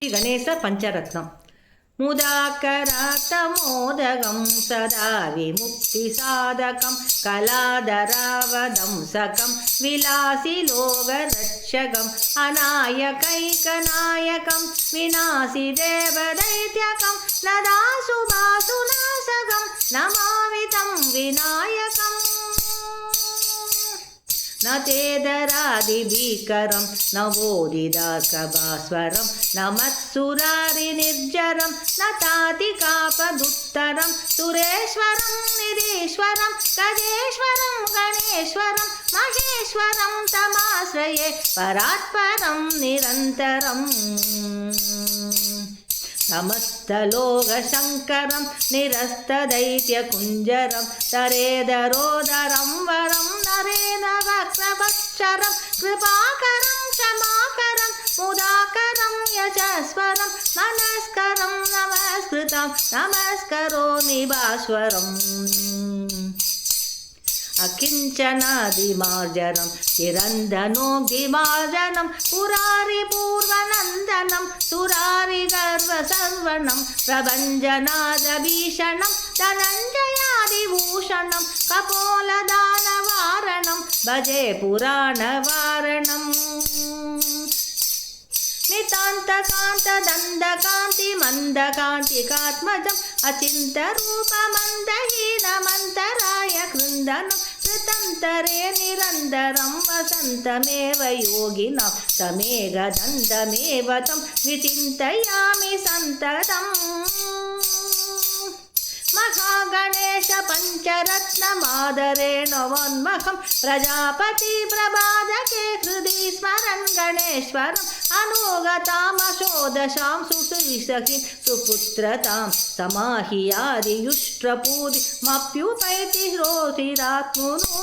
गणेश पंचरत्नम मुदाकरातमोदगं सदा विमुक्तिसाधकं कलाधरावदंसकं विलासिलोकरक्षकम् अनायकैकनायकं विनाशिदेवदैत्यकं नदाशुभासुनाशकं नमामि तं विनायकम् न तेदरादिभीकरं नवोदिदाकभास्वरं न मत्सुरारिनिर्जरं न तातिकापदुत्तरं सुरेश्वरं निधीश्वरं गजेश्वरं गणेश्वरं महेश्वरं तमाश्रये परात्परं निरन्तरम् समस्तलोकशङ्करं निरस्तदैत्यकुञ्जरं तरेदरोदरं वरं नरेन्द्रवक्त्रवक्षरं कृपाकरं क्षमाकरं मुदाकरं यशस्वरं मनस्करं नमस्कृतं नमस्करोमि भास्वरम् अकिञ्चनादिमार्जनं चिरन्दनोऽग्निमार्जनं पुरारिपूर्वनन्दनं सुरारिगर्वसर्वणं प्रभञ्जनादभीषणं धनञ्जयादिभूषणं कपोलदानवारणं भजे पुराणवारणम् नितान्तकान्तदण्डकान्तिमन्दकान्तिकात्मजम् अचिन्तरूपमन्दहीनमन्तराय कृन्दनं कृतन्तरे निरन्तरं वसन्तमेव योगिनां तमेघदन्तमेव तं विचिन्तयामि सन्ततम् महागणेश पंचरत्नमादरेण वन्मखं प्रजापति प्रबाधके हृदि स्मरन् गणेश्वरम् अनुगतामशोदशां सुसुसखीं सुपुत्रतां समाह्यादियुष्ट्रपूरिमप्युपैति रोधिरात्मनो।